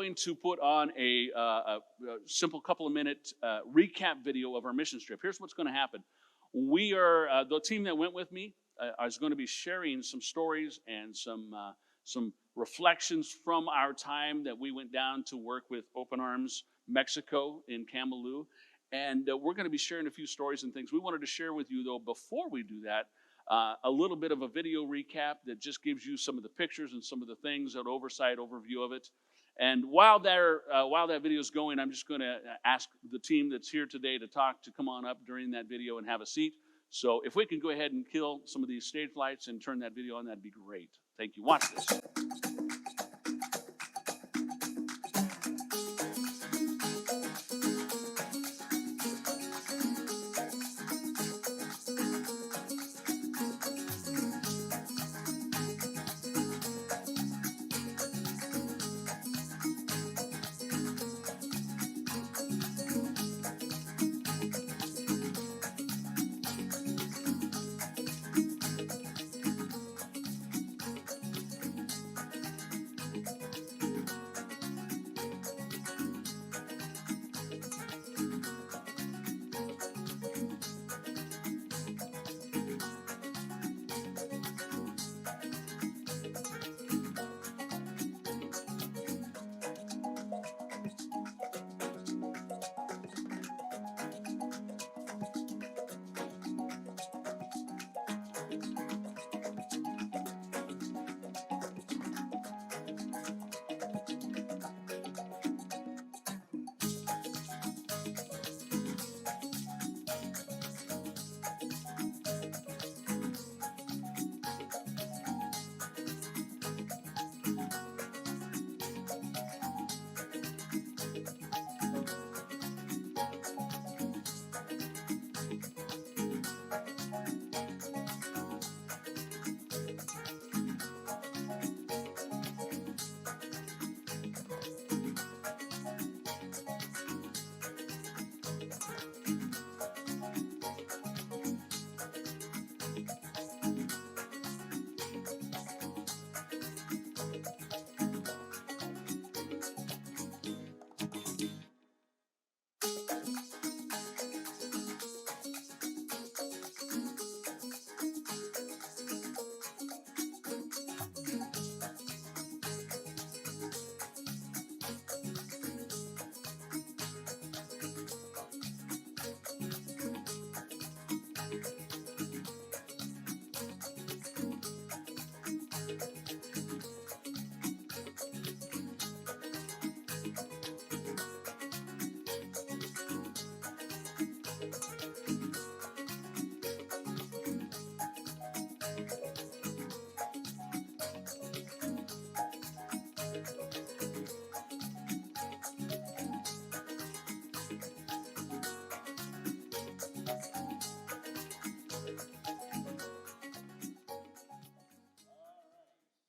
going to put on a simple couple of minute recap video of our mission trip. Here's what's going to happen. We are, the team that went with me is going to be sharing some stories and some reflections from our time that we went down to work with Open Arms Mexico in Camalú. And we're going to be sharing a few stories and things. We wanted to share with you, though, before we do that, a little bit of a video recap that just gives you some of the pictures and some of the things, an overview of it. And while that video is going, I'm just going to ask the team that's here today to come on up during that video and have a seat. So if we can go ahead and kill some of these stage lights and turn that video on, that'd be great. Thank you. Watch this.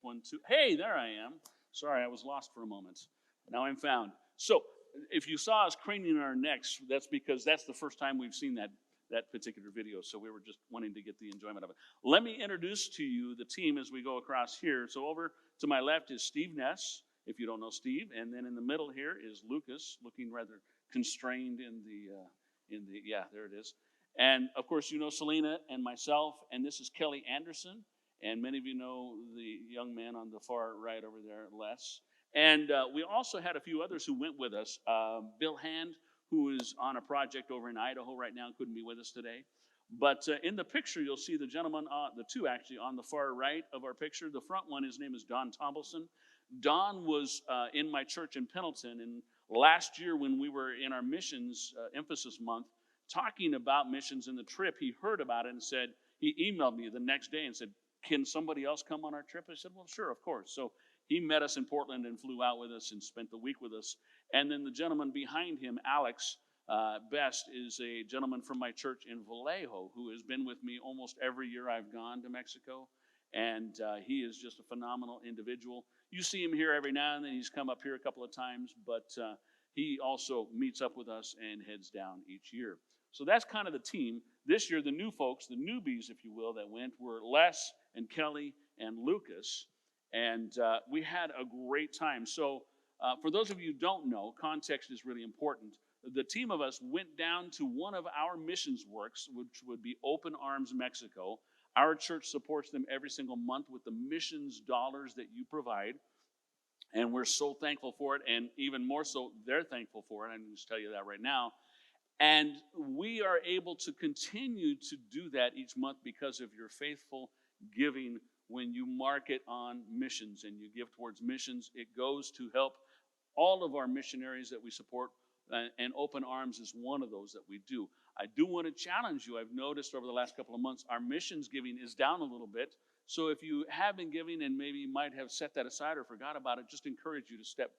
One, two. Hey, there I am. Sorry, I was lost for a moment. Now I'm found. So, if you saw us craning our necks, that's because that's the first time we've seen that particular video. So we were just wanting to get the enjoyment of it. Let me introduce to you the team as we go across here. So over to my left is Steve Ness, if you don't know Steve, and then in the middle here is Lucas, looking rather constrained in the yeah, there it is. And of course, you know Selena and myself, and this is Kelly Anderson. And many of you know the young man on the far right over there, Les. And we also had a few others who went with us. Bill Hand, who is on a project over in Idaho right now, couldn't be with us today. But in the picture, you'll see the gentleman, the two actually, on the far right of our picture. The front one, his name is Don Tombleson. Don was in my church in Pendleton. And last year when we were in our missions emphasis month, talking about missions and the trip, he heard about it and said, he emailed me the next day and said, can somebody else come on our trip? I said, well, sure, of course. So he met us in Portland and flew out with us and spent the week with us. And then the gentleman behind him, Alex Best, is a gentleman from my church in Vallejo who has been with me almost every year I've gone to Mexico. And he is just a phenomenal individual. You see him here every now and then. He's come up here a couple of times, but he also meets up with us and heads down each year. So that's kind of the team. This year, the new folks, the newbies, if you will, that went were Les and Kelly and Lucas. And we had a great time. So For those of you who don't know, context is really important. The team of us went down to one of our missions works, which would be Open Arms Mexico. Our church supports them every single month with the missions dollars that you provide. And we're so thankful for it, and even more so, they're thankful for it. I can just tell you that right now. And we are able to continue to do that each month because of your faithful giving. When you mark it on missions and you give towards missions, it goes to help all of our missionaries that we support, and Open Arms is one of those that we do. I do want to challenge you. I've noticed over the last couple of months, our missions giving is down a little bit. So if you have been giving and maybe you might have set that aside or forgot about it, just encourage you to step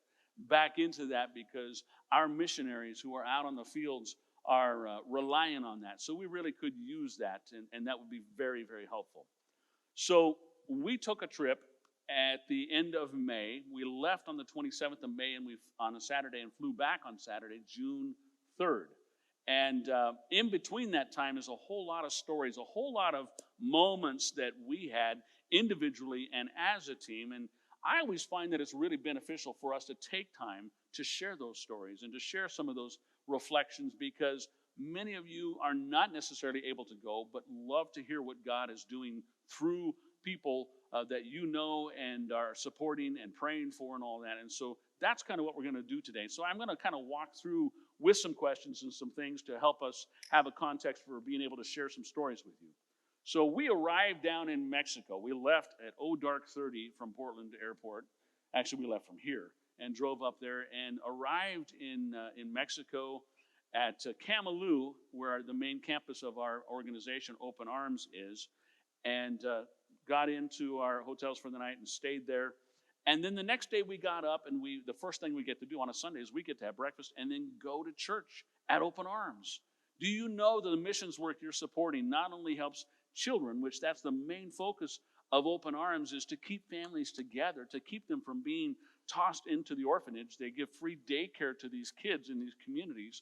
back into that, because our missionaries who are out on the fields are relying on that. So we really could use that, and that would be very, very helpful. So we took a trip at the end of May. We left on the 27th of May on a Saturday and flew back on Saturday, June 3rd. And in between that time is a whole lot of stories, a whole lot of moments that we had individually and as a team. And I always find that it's really beneficial for us to take time to share those stories and to share some of those reflections, because many of you are not necessarily able to go, but love to hear what God is doing through people that you know and are supporting and praying for and all that. And so that's kind of what we're going to do today. So I'm going to kind of walk through with some questions and some things to help us have a context for being able to share some stories with you. So we arrived down in Mexico. We left at dark 30 from Portland Airport. Actually, we left from here and drove up there and arrived in Mexico at Camalú, where the main campus of our organization, Open Arms, is, and got into our hotels for the night and stayed there. And then the next day we got up, and the first thing we get to do on a Sunday is we get to have breakfast and then go to church at Open Arms. Do you know that the missions work you're supporting not only helps children, which that's the main focus of Open Arms, is to keep families together, to keep them from being tossed into the orphanage. They give free daycare to these kids in these communities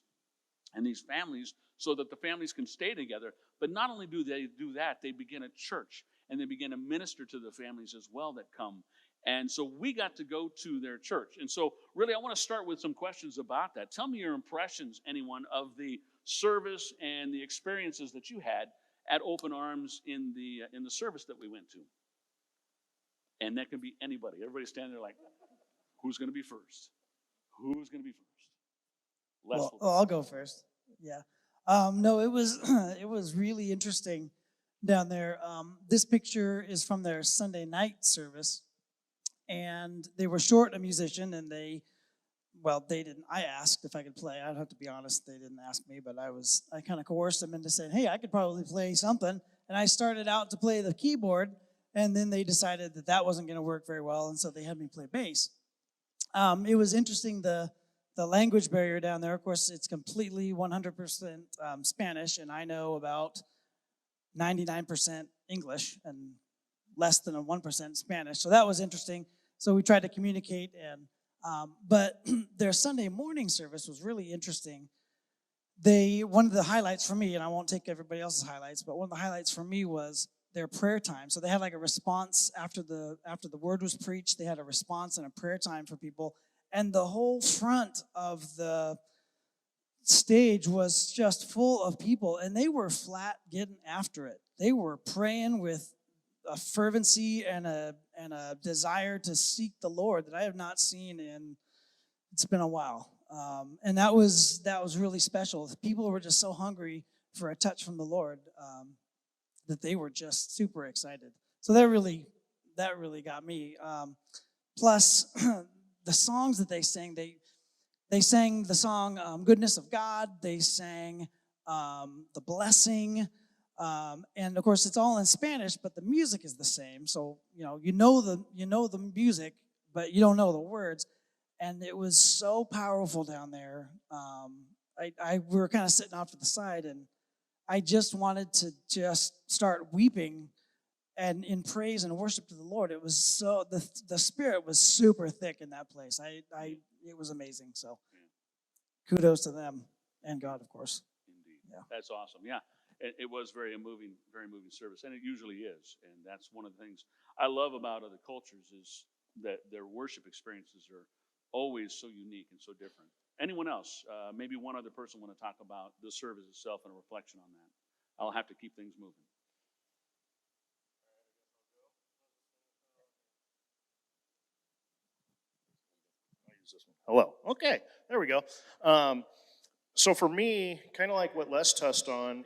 and these families so that the families can stay together. But not only do they do that, they begin a church, and they begin to minister to the families as well that come. And so we got to go to their church. And so really I want to start with some questions about that. Tell me your impressions, anyone, of the service and the experiences that you had at Open Arms in the service that we went to. And that can be anybody. Everybody's standing there like, who's going to be first? Who's going to be first? Well, I'll go first. Yeah. No, it was it was really interesting down there. This picture is from their Sunday night service, and they were short a musician, and they didn't. I asked if I could play. I'd have to be honest, they didn't ask me, but I kind of coerced them into saying, hey, I could probably play something. And I started out to play the keyboard, and then they decided that wasn't going to work very well, and so they had me play bass. It was interesting, the language barrier down there. Of course, it's completely 100% Spanish, and I know about 99% English and less than a 1% Spanish. So that was interesting. So we tried to communicate, but their Sunday morning service was really interesting. One of the highlights for me, and I won't take everybody else's highlights, but one of the highlights for me was their prayer time. So they had like a response after the word was preached. They had a response and a prayer time for people. And the whole front of the stage was just full of people, and they were flat getting after it. They were praying with a fervency and a desire to seek the Lord that I have not seen it's been a while. And that was really special. People were just so hungry for a touch from the Lord that they were just super excited. So that really got me. Plus, the songs that they sang, they sang the song Goodness of God. They sang The Blessing. And of course, it's all in Spanish, but the music is the same. So, you know the music, but you don't know the words. And it was so powerful down there. We were kind of sitting off to the side, and I just wanted to just start weeping and in praise and worship to the Lord. It was so, the spirit was super thick in that place. It was amazing. So kudos to them and God, of course. Indeed. Yeah. That's awesome. Yeah. It was very moving service, and it usually is. And that's one of the things I love about other cultures is that their worship experiences are always so unique and so different. Anyone else? Maybe one other person want to talk about the service itself and a reflection on that. I'll have to keep things moving. I'll use this one. Hello. Okay, there we go. So for me, kind of like what Les touched on,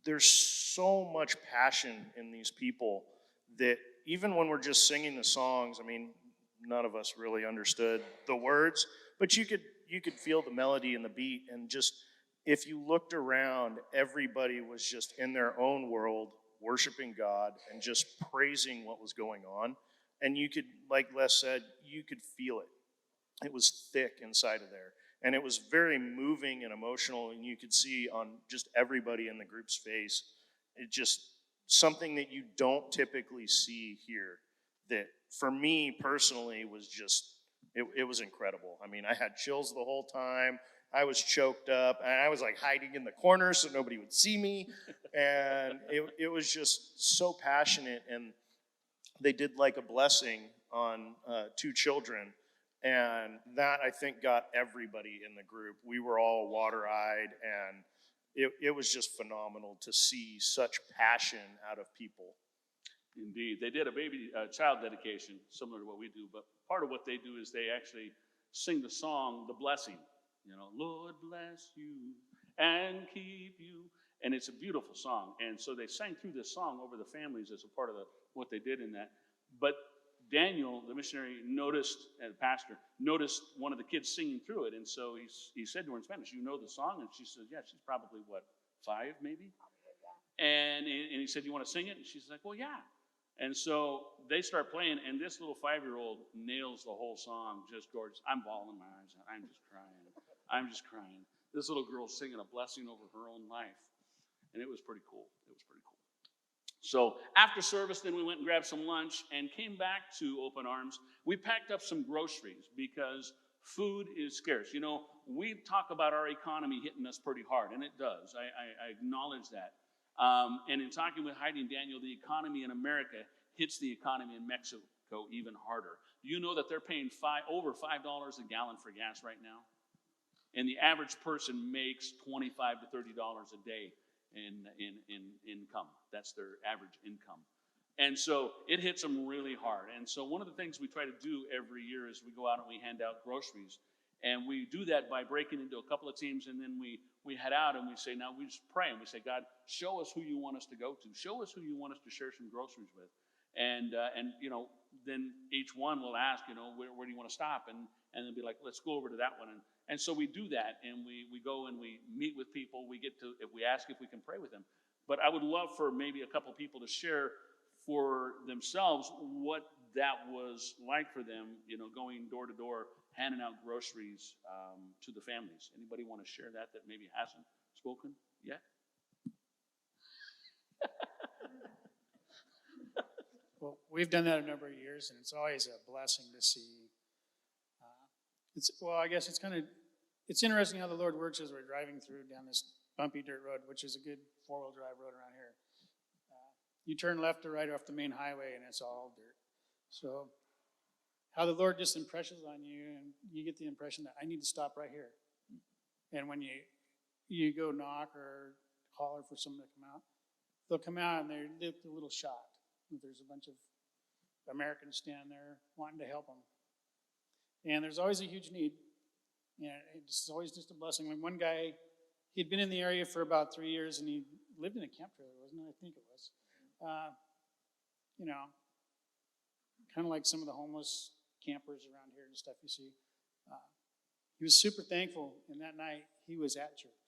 there's so much passion in these people that even when we're just singing the songs, I mean, none of us really understood the words, but you could feel the melody and the beat, and just if you looked around, everybody was just in their own world, worshiping God and just praising what was going on. And you could, like Les said, you could feel it. It was thick inside of there. And it was very moving and emotional, and you could see on just everybody in the group's face, it just something that you don't typically see here that for me personally was just, it was incredible. I mean, I had chills the whole time. I was choked up, and I was like hiding in the corner so nobody would see me. And it was just so passionate, and they did like a blessing on 2 children. And that, I think, got everybody in the group. We were all water-eyed, and it was just phenomenal to see such passion out of people. Indeed. They did a child dedication, similar to what we do, but part of what they do is they actually sing the song, The Blessing. You know, Lord bless you and keep you. And it's a beautiful song. And so they sang through this song over the families as a part of what they did in that. But Daniel, the missionary, noticed, and the pastor, noticed one of the kids singing through it. And so he said to her in Spanish, "You know the song?" And she says, "Yeah, she's probably, 5 maybe?" And he said, "You want to sing it?" And she's like, "Well, yeah." And so they start playing, and this little 5-year-old nails the whole song, just gorgeous. I'm bawling my eyes out. I'm just crying. I'm just crying. This little girl's singing a blessing over her own life. And it was pretty cool. It was pretty cool. So after service, then we went and grabbed some lunch and came back to Open Arms. We packed up some groceries because food is scarce. You know, we talk about our economy hitting us pretty hard, and it does. I acknowledge that. And in talking with Heidi and Daniel, the economy in America hits the economy in Mexico even harder. Do you know that they're paying over $5 a gallon for gas right now? And the average person makes $25 to $30 a day in income. That's their average income. And so it hits them really hard. And so one of the things we try to do every year is we go out and we hand out groceries. And we do that by breaking into a couple of teams, and then we head out and we say, now we just pray and we say, God, show us who you want us to go to. Show us who you want us to share some groceries with. And you know, then each one will ask, you know, where do you want to stop? And they'll be like, let's go over to that one. And so we do that, and we go and we meet with people. We get to, if we ask if we can pray with them. But I would love for maybe a couple people to share for themselves what that was like for them, you know, going door to door, handing out groceries to the families. Anybody want to share that maybe hasn't spoken yet? Well, we've done that a number of years, and it's always a blessing to see. I guess it's interesting how the Lord works as we're driving through down this bumpy dirt road, which is a good 4-wheel drive road around here. You turn left or right off the main highway, and it's all dirt. So how the Lord just impresses on you, and you get the impression that I need to stop right here. And when you go knock or holler for someone to come out, they'll come out and they're a little shocked. There's a bunch of Americans standing there wanting to help them. And there's always a huge need. And it's always just a blessing. When one guy, he'd been in the area for about 3 years, and he lived in a camp trailer, wasn't it? I think it was. You know, kind of like some of the homeless campers around here and stuff you see. He was super thankful, and that night he was at church,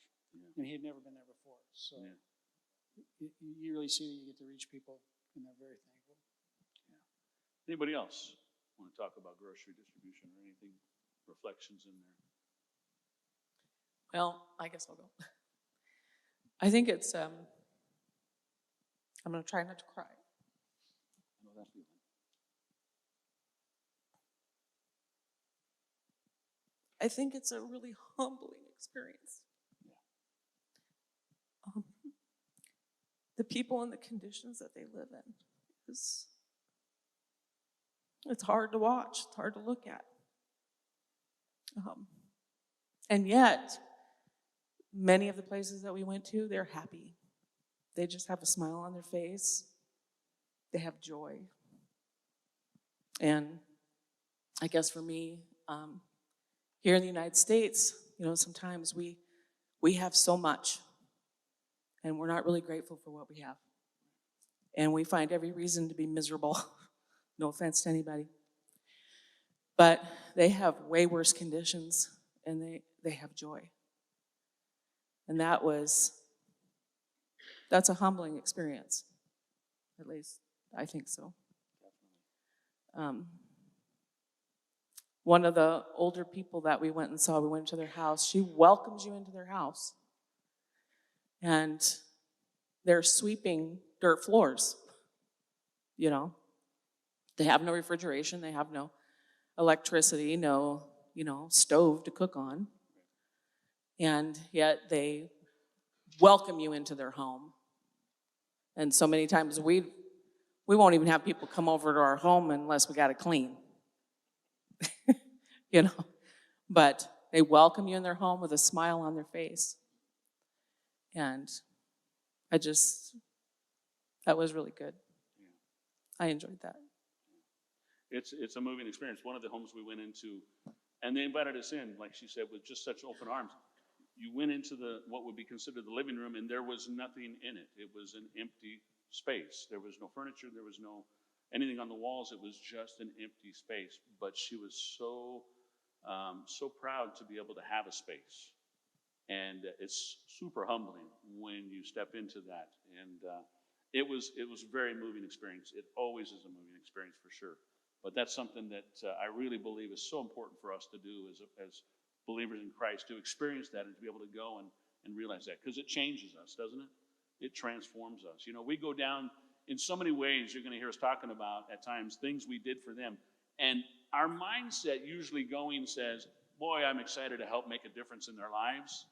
and he had never been there before. So you really see that you get to reach people, and they're very thankful. Yeah. Anybody else want to talk about grocery distribution or anything, reflections in there? Well, I guess I'll go. I think it's, I'm going to try not to cry. I know that feeling. I think it's a really humbling experience. Yeah. The people and the conditions that they live in it's hard to watch. It's hard to look at. And yet, many of the places that we went to, they're happy. They just have a smile on their face. They have joy. And I guess for me, here in the United States, sometimes we have so much, and we're not really grateful for what we have. And we find every reason to be miserable. No offense to anybody. But they have way worse conditions, and they have joy. And that's a humbling experience. At least I think so. One of the older people that we went and saw, we went to their house. She welcomes you into their house. And they're sweeping dirt floors. They have no refrigeration. They have no electricity, no, stove to cook on. And yet they welcome you into their home. And so many times we won't even have people come over to our home unless we got to clean. But they welcome you in their home with a smile on their face. And that was really good. I enjoyed that. It's a moving experience. One of the homes we went into, and they invited us in, like she said, with just such open arms. You went into what would be considered the living room, and there was nothing in it. It was an empty space. There was no furniture. There was no anything on the walls. It was just an empty space. But she was so proud to be able to have a space. And it's super humbling when you step into that. And it was a very moving experience. It always is a moving experience for sure. But that's something that I really believe is so important for us to do as believers in Christ, to experience that and to be able to go and realize that. Because it changes us, doesn't it? It transforms us. We go down in so many ways. You're going to hear us talking about at times things we did for them. And our mindset usually going says, boy, I'm excited to help make a difference in their lives.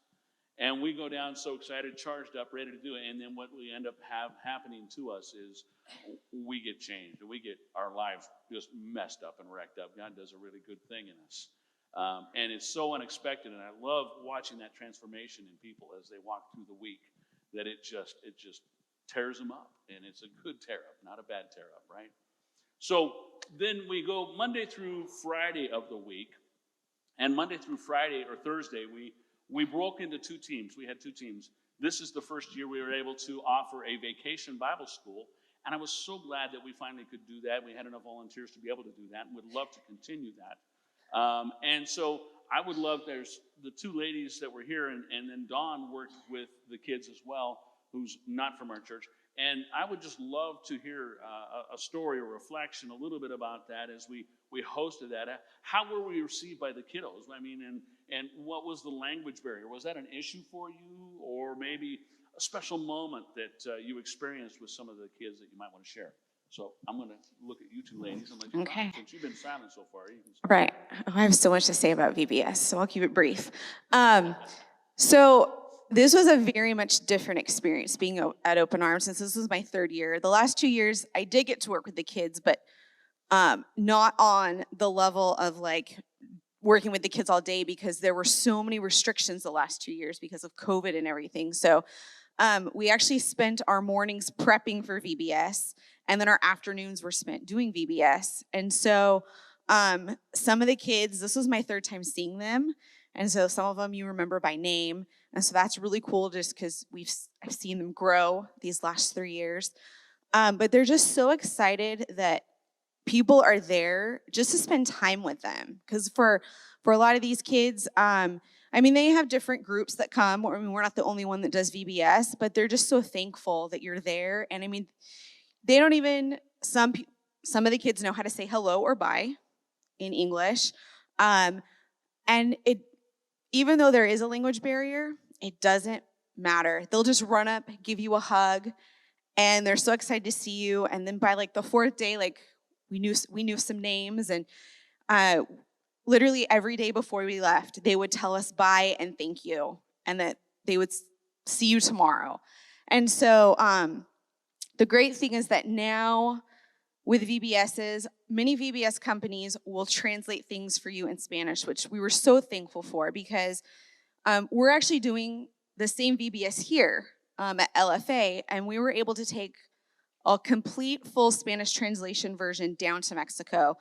And we go down so excited, charged up, ready to do it. And then what we end up happening to us is we get changed. We get our lives just messed up and wrecked up. God does a really good thing in us. And it's so unexpected. And I love watching that transformation in people as they walk through the week, that it just tears them up. And it's a good tear up, not a bad tear up, right? So then we go Monday through Friday of the week. And Monday through Friday or Thursday, we broke into two teams. We had two teams. This is the first year we were able to offer a vacation Bible school. And I was so glad that we finally could do that. We had enough volunteers to be able to do that, and would love to continue that. And so I would love, there's the two ladies that were here, and then Dawn worked with the kids as well, who's not from our church. And I would just love to hear a story or reflection, a little bit about that as we hosted that. How were we received by the kiddos? I mean, and what was the language barrier? Was that an issue for you, or maybe a special moment that you experienced with some of the kids that you might want to share? So I'm going to look at you two ladies and let you talk. Since you've been silent so far, you can start. Right. I have so much to say about VBS, so I'll keep it brief. So this was a very much different experience being at Open Arms, since this was my third year. The last 2 years, I did get to work with the kids, but not on the level of like working with the kids all day, because there were so many restrictions the last 2 years because of COVID and everything. So we actually spent our mornings prepping for VBS, and then our afternoons were spent doing VBS. And so some of the kids, this was my third time seeing them, and so some of them you remember by name. And so that's really cool, just because I've seen them grow these last 3 years. But they're just so excited that people are there just to spend time with them. Because for a lot of these kids, they have different groups that come. We're not the only one that does VBS, but they're just so thankful that you're there. And they don't even, some of the kids know how to say hello or bye in English. And even though there is a language barrier, it doesn't matter. They'll just run up, give you a hug, and they're so excited to see you. And then by like the fourth day, like we knew some names, and literally every day before we left, they would tell us bye and thank you, and that they would see you tomorrow. And so the great thing is that now with VBSs, many VBS companies will translate things for you in Spanish, which we were so thankful for because we're actually doing the same VBS here at LFA, and we were able to take a complete full Spanish translation version down to Mexico.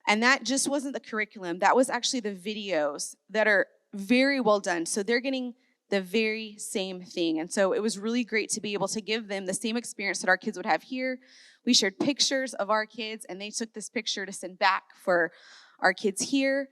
And that just wasn't the curriculum. That was actually the videos that are very well done. So they're getting the very same thing. And so it was really great to be able to give them the same experience that our kids would have here. We shared pictures of our kids, and they took this picture to send back for our kids here.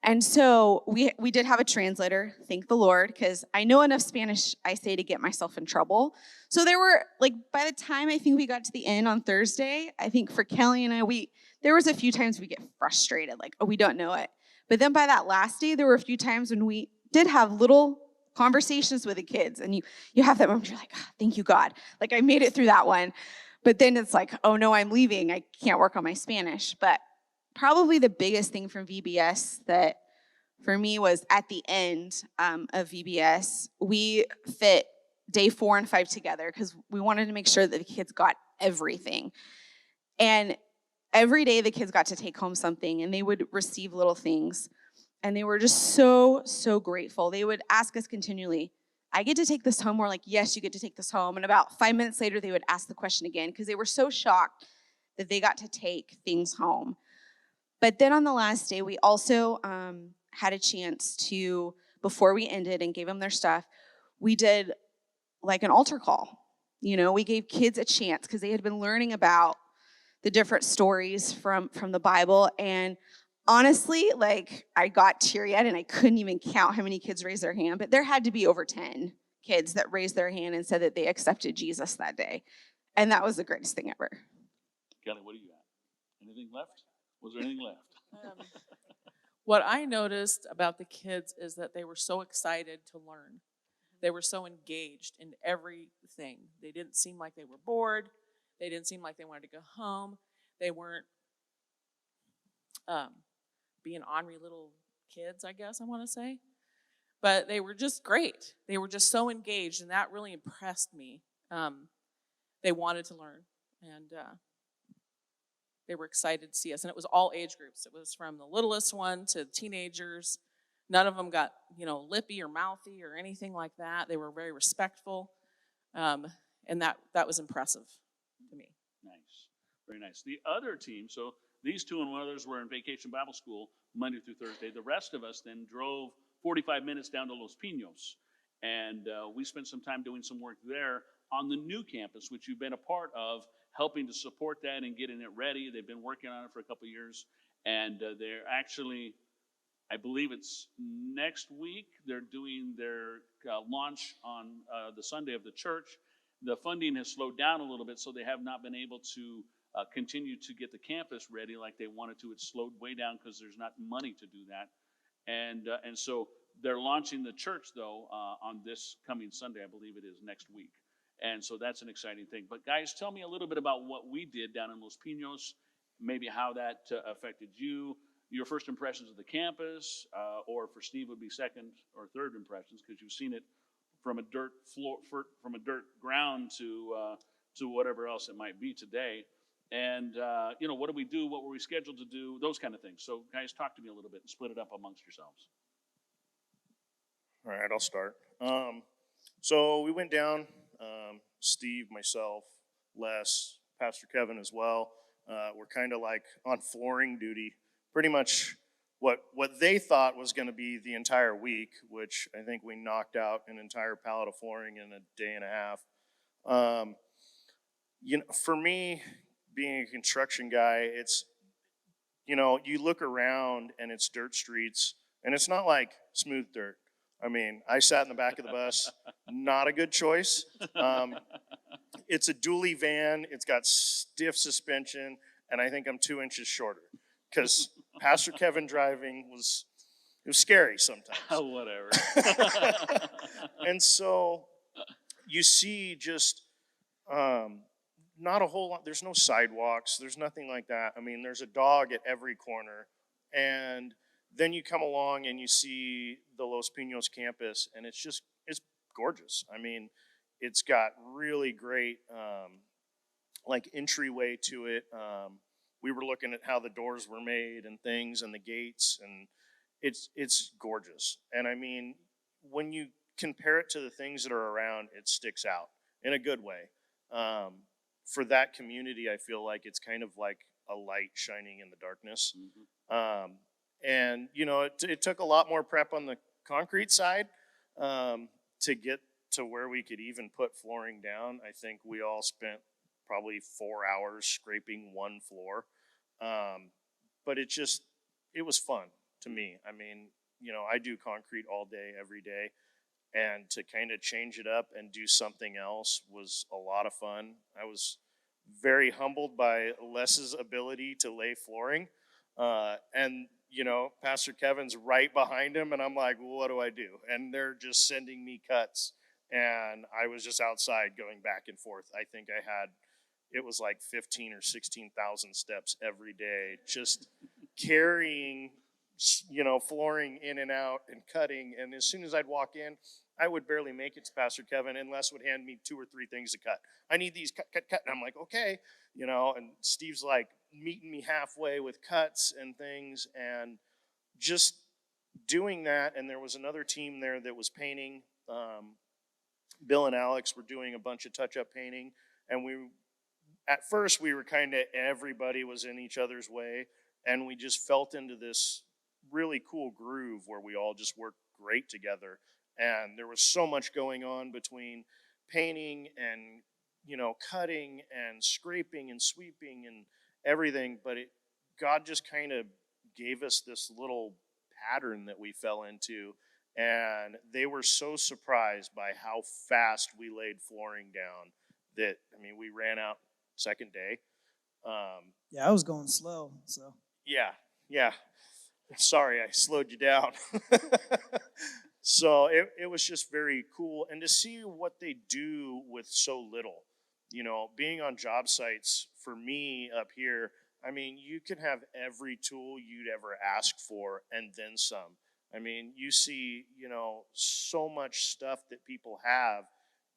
And so we did have a translator, thank the Lord, because I know enough Spanish, I say, to get myself in trouble. So there were, like, by the time I think we got to the end on Thursday, I think for Kelly and I, there was a few times we get frustrated, like, oh, we don't know it. But then by that last day, there were a few times when we did have little conversations with the kids, and you have that moment, you're like, oh, thank you, God. Like, I made it through that one. But then it's like, oh no, I'm leaving. I can't work on my Spanish. But probably the biggest thing from VBS that for me was at the end of VBS, we fit day 4 and 5 together because we wanted to make sure that the kids got everything. And every day the kids got to take home something, and they would receive little things. And they were just so, so grateful. They would ask us continually, I get to take this home? We're like, yes, you get to take this home. And about 5 minutes later, they would ask the question again because they were so shocked that they got to take things home. But then on the last day, we also had a chance to, before we ended and gave them their stuff, we did like an altar call. You know, we gave kids a chance because they had been learning about the different stories from the Bible. And honestly, like, I got teary-eyed and I couldn't even count how many kids raised their hand, but there had to be over 10 kids that raised their hand and said that they accepted Jesus that day. And that was the greatest thing ever. Kelly, what do you got? Anything left? Was there anything left? What I noticed about the kids is that they were so excited to learn. They were so engaged in everything. They didn't seem like they were bored. They didn't seem like they wanted to go home. They weren't being ornery little kids, I guess I want to say. But they were just great. They were just so engaged, and that really impressed me. They wanted to learn, and they were excited to see us. And it was all age groups. It was from the littlest one to teenagers. None of them got, lippy or mouthy or anything like that. They were very respectful, and that was impressive to me. Nice. Very nice. The other team, so these two and one others were in Vacation Bible School Monday through Thursday. The rest of us then drove 45 minutes down to Los Pinos, and we spent some time doing some work there on the new campus, which you've been a part of, helping to support that and getting it ready. They've been working on it for a couple of years, and they're actually, I believe it's next week, they're doing their launch on the Sunday of the church. The funding has slowed down a little bit, so they have not been able to continue to get the campus ready like they wanted to. It's slowed way down because there's not money to do that. And so they're launching the church, though, on this coming Sunday. I believe it is next week. And so that's an exciting thing. But guys, tell me a little bit about what we did down in Los Pinos, maybe how that affected you, your first impressions of the campus, or for Steve would be second or third impressions because you've seen it from a dirt floor, from a dirt ground to whatever else it might be today. And, what do we do? What were we scheduled to do? Those kind of things. So guys, talk to me a little bit and split it up amongst yourselves. All right, I'll start. So we went down, Steve, myself, Les, Pastor Kevin as well. We're kind of like on flooring duty, pretty much what they thought was going to be the entire week, which I think we knocked out an entire pallet of flooring in a day and a half. For me, being a construction guy, it's, you look around and it's dirt streets, and it's not like smooth dirt. I mean, I sat in the back of the bus, not a good choice. It's a dually van, it's got stiff suspension, and I think I'm 2 inches shorter. Because Pastor Kevin driving it was scary sometimes. Whatever. And so you see just not a whole lot. There's no sidewalks. There's nothing like that. I mean, there's a dog at every corner. And then you come along and you see the Los Pinos campus, and it's gorgeous. I mean, it's got really great like entryway to it. We were looking at how the doors were made and things and the gates, and it's gorgeous. And I mean, when you compare it to the things that are around, it sticks out in a good way. For that community, I feel like it's kind of like a light shining in the darkness. And you know, it took a lot more prep on the concrete side to get to where we could even put flooring down. I think we all spent probably 4 hours scraping one floor. But it was fun to me. I mean, you know, I do concrete all day, every day. And to kind of change it up and do something else was a lot of fun. I was very humbled by Les's ability to lay flooring. And, you know, Pastor Kevin's right behind him, and I'm like, well, what do I do? And they're just sending me cuts. And I was just outside going back and forth. I think it was like 15 or 16,000 steps every day, just carrying, you know, flooring in and out and cutting. And as soon as I'd walk in, I would barely make it to Pastor Kevin, and Les would hand me 2 or 3 things to cut. I need these, cut. And I'm like, okay, you know, and Steve's like meeting me halfway with cuts and things, and just doing that. And there was another team there that was painting. Bill and Alex were doing a bunch of touch-up painting, and at first we were kind of, everybody was in each other's way, and we just felt into this really cool groove where we all just worked great together. And there was so much going on between painting and, you know, cutting and scraping and sweeping and everything, but God just kind of gave us this little pattern that we fell into, and they were so surprised by how fast we laid flooring down that, I mean, we ran out second day. Yeah, I was going slow, so. Yeah. Sorry, I slowed you down. So it was just very cool. And to see what they do with so little, you know, being on job sites for me up here, I mean, you can have every tool you'd ever ask for and then some. I mean, you see, you know, so much stuff that people have.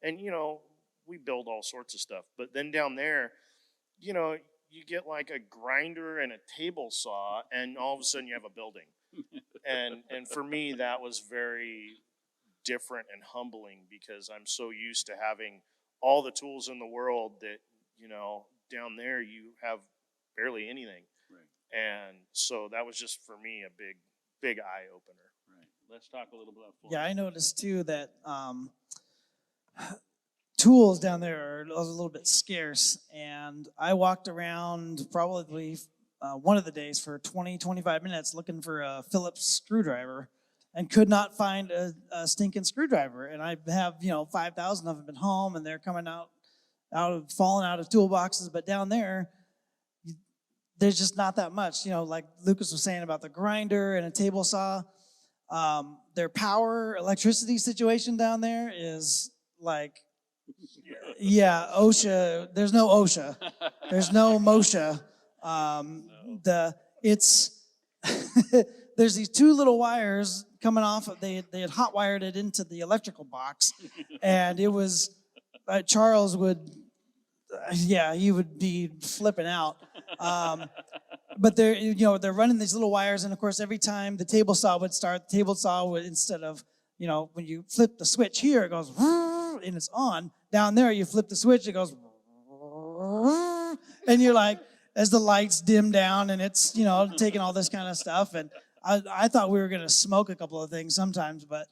And, you know, we build all sorts of stuff. But then down there, you know, you get like a grinder and a table saw, and all of a sudden you have a building. And for me, that was very different and humbling, because I'm so used to having all the tools in the world that, you know, down there you have barely anything. Right. And so that was just for me a big eye opener. Right. Let's talk a little bit about flooring. Yeah, I noticed too that tools down there are a little bit scarce, and I walked around probably one of the days for 20-25 minutes looking for a Phillips screwdriver and could not find a stinking screwdriver. And I have, you know, 5,000 of them at home, and they're coming falling out of toolboxes. But down there, there's just not that much. You know, like Lucas was saying about the grinder and a table saw. Their electricity situation down there is like, yeah, OSHA. There's no OSHA. There's no MOSHA. There's these 2 little wires coming off. They had hot wired it into the electrical box, and it was Charles would, he would be flipping out. But they're running these little wires, and of course, every time the table saw would start, the table saw would, instead of, you know, when you flip the switch here, it goes and it's on. Down there, you flip the switch, it goes, and you're like, as the lights dim down, and it's, you know, taking all this kind of stuff. And I thought we were going to smoke a couple of things sometimes, but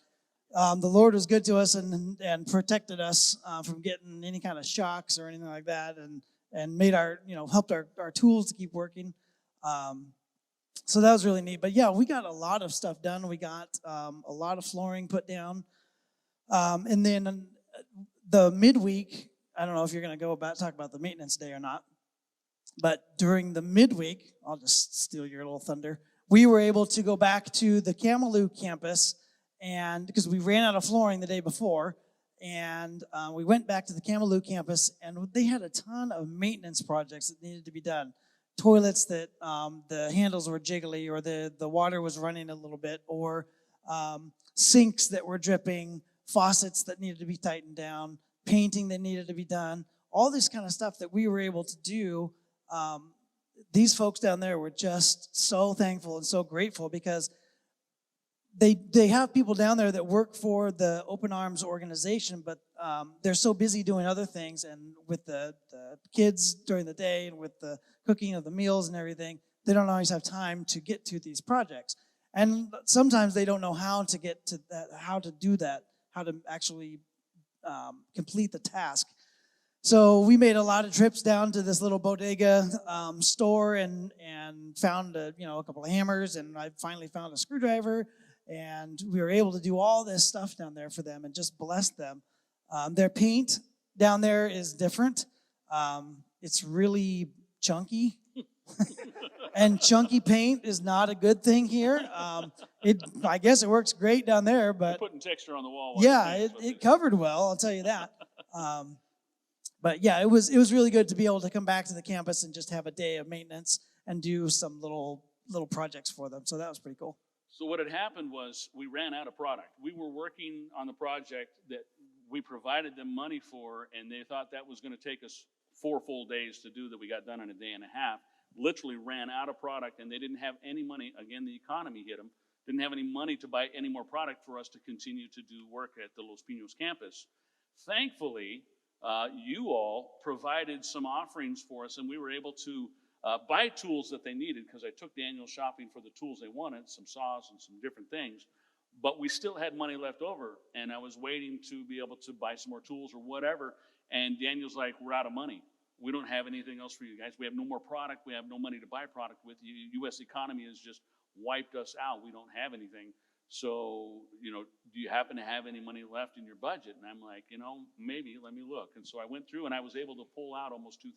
the Lord was good to us and protected us from getting any kind of shocks or anything like that, and made helped our tools to keep working. So that was really neat. But yeah, we got a lot of stuff done. We got a lot of flooring put down. And then the midweek, I don't know if you're going to talk about the maintenance day or not, but during the midweek, I'll just steal your little thunder, we were able to go back to the Camelou campus, and because we ran out of flooring the day before, and we went back to the Camelou campus, and they had a ton of maintenance projects that needed to be done. Toilets that the handles were jiggly, or the water was running a little bit, or sinks that were dripping, faucets that needed to be tightened down, painting that needed to be done, all this kind of stuff that we were able to do. These folks down there were just so thankful and so grateful because they have people down there that work for the Open Arms organization, but they're so busy doing other things and with the kids during the day and with the cooking of the meals and everything, they don't always have time to get to these projects. And sometimes they don't know how to get to that, how to do that, how to actually complete the task. So we made a lot of trips down to this little bodega store and found a couple of hammers, and I finally found a screwdriver, and we were able to do all this stuff down there for them and just bless them. Their paint down there is different. It's really chunky. And chunky paint is not a good thing here. I guess it works great down there, You're but putting texture on the wall. while yeah, you paint, it covered well, I'll tell you that. But yeah, it was really good to be able to come back to the campus and just have a day of maintenance and do some little projects for them. So that was pretty cool. So what had happened was we ran out of product. We were working on the project that we provided them money for, and they thought that was going to take us 4 full days to do that. We got done in a day and a half. Literally ran out of product, and they didn't have any money. Again, the economy hit them. Didn't have any money to buy any more product for us to continue to do work at the Los Pinos campus. Thankfully, you all provided some offerings for us, and we were able to buy tools that they needed, because I took Daniel shopping for the tools they wanted, some saws and some different things. But we still had money left over, and I was waiting to be able to buy some more tools or whatever. And Daniel's like, we're out of money. We don't have anything else for you guys. We have no more product. We have no money to buy product with. The U.S. economy has just wiped us out. We don't have anything. So, do you happen to have any money left in your budget? And I'm like, maybe, let me look. And so I went through and I was able to pull out almost $2,000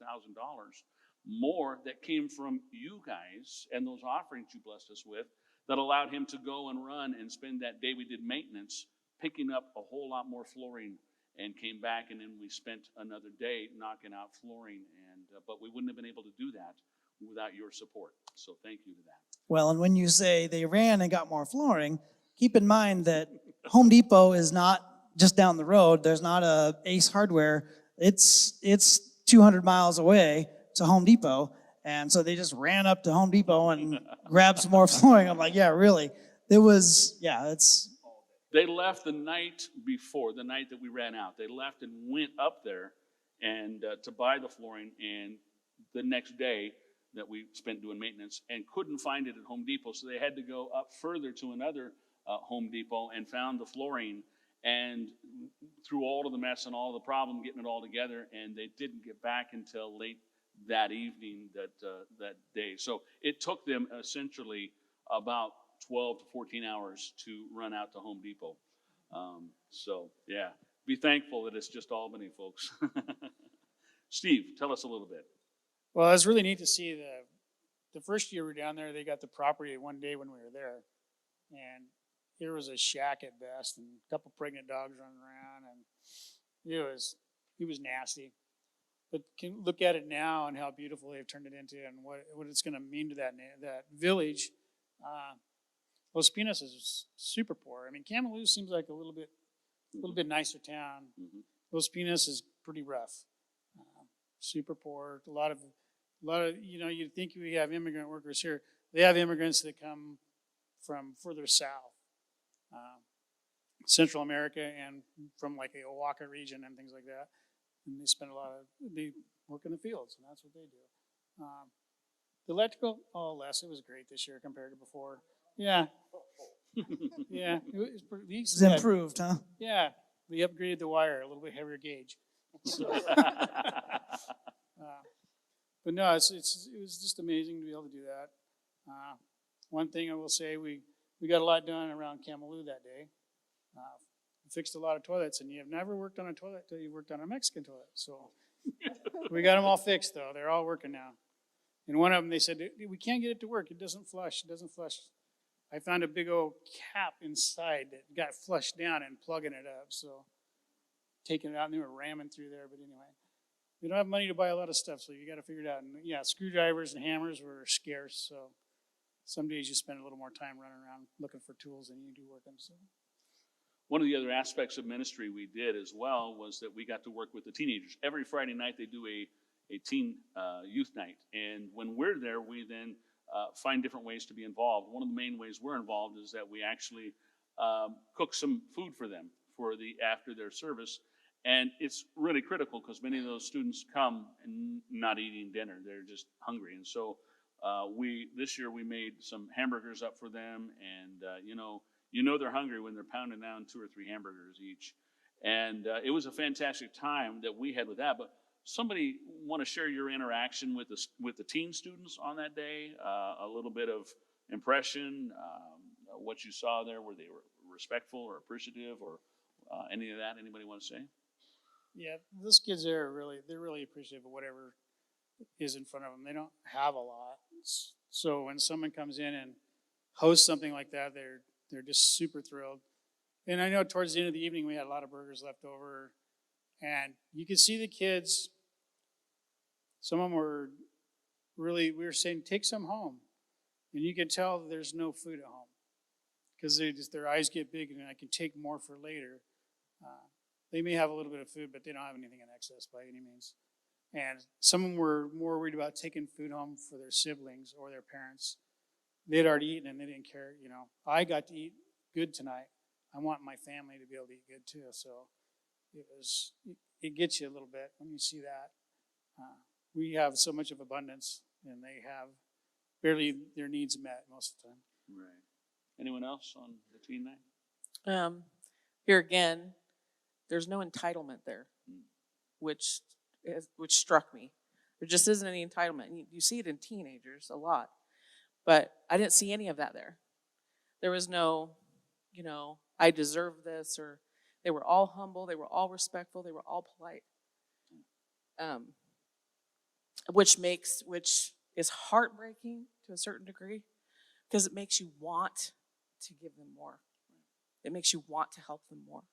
more that came from you guys and those offerings you blessed us with, that allowed him to go and run and spend that day we did maintenance, picking up a whole lot more flooring, and came back, and then we spent another day knocking out flooring. But we wouldn't have been able to do that without your support. So thank you to that. Well, and when you say they ran and got more flooring, keep in mind that Home Depot is not just down the road. There's not a Ace Hardware. It's 200 miles away to Home Depot. And so they just ran up to Home Depot and grabbed some more flooring. I'm like, yeah, really? They left the night before, the night that we ran out. They left and went up there and to buy the flooring, and the next day that we spent doing maintenance, and couldn't find it at Home Depot. So they had to go up further to another Home Depot and found the flooring, and through all of the mess and all of the problem getting it all together, and they didn't get back until late that evening, that day. So it took them essentially about 12 to 14 hours to run out to Home Depot. So yeah, be thankful that it's just Albany, folks. Steve, tell us a little bit. Well, it was really neat to see the first year we were down there, they got the property one day when we were there. And there was a shack at best and a couple pregnant dogs running around, and it was nasty. But can look at it now and how beautiful they've turned it into, and what it's going to mean to that village. Los Pinos is super poor. I mean, Camalú seems like a little bit nicer town. Mm-hmm. Los Pinos is pretty rough, super poor. A lot of you'd think we have immigrant workers here. They have immigrants that come from further south, Central America, and from like the Oaxaca region and things like that. And they work in the fields, and that's what they do. The electrical, less. It was great this year compared to before. Yeah. Yeah. It's improved, huh? Yeah. We upgraded the wire, a little bit heavier gauge. So, but no, it was just amazing to be able to do that. One thing I will say, we got a lot done around Camalú that day. We fixed a lot of toilets, and you have never worked on a toilet until you've worked on a Mexican toilet. So we got them all fixed, though. They're all working now. And one of them, they said, we can't get it to work. It doesn't flush. It doesn't flush. I found a big old cap inside that got flushed down and plugging it up. So taking it out, and they were ramming through there. But anyway, we don't have money to buy a lot of stuff, so you got to figure it out. And yeah, screwdrivers and hammers were scarce. So some days you spend a little more time running around looking for tools than you do working. So. one of the other aspects of ministry we did as well was that we got to work with the teenagers. Every Friday night they do a teen youth night. And when we're there, we then find different ways to be involved. One of the main ways we're involved is that we actually cook some food for them after their service. And it's really critical because many of those students come and not eating dinner. They're just hungry. And so this year we made some hamburgers up for them. And, you know they're hungry when they're pounding down 2 or 3 hamburgers each. And it was a fantastic time that we had with that. But somebody want to share your interaction with the teen students on that day? A little bit of impression, what you saw there, were they respectful or appreciative or any of that? Anybody want to say? Yeah, those kids there they're really appreciative of whatever is in front of them. They don't have a lot. So when someone comes in and hosts something like that, they're just super thrilled. And I know towards the end of the evening, we had a lot of burgers left over. And you could see the kids, some of them were we were saying, take some home. And you could tell there's no food at home because their eyes get big and I can take more for later. They may have a little bit of food, but they don't have anything in excess by any means. And some of them were more worried about taking food home for their siblings or their parents. They'd already eaten and they didn't care. I got to eat good tonight. I want my family to be able to eat good too. So it gets you a little bit when you see that. We have so much of abundance and they have barely their needs met most of the time. Right. Anyone else on the teen night? Here again, there's no entitlement there, which struck me. There just isn't any entitlement. You see it in teenagers a lot, but I didn't see any of that there. There was no, I deserve this, or they were all humble, they were all respectful, they were all polite. Which is heartbreaking to a certain degree, because it makes you want to give them more. It makes you want to help them more.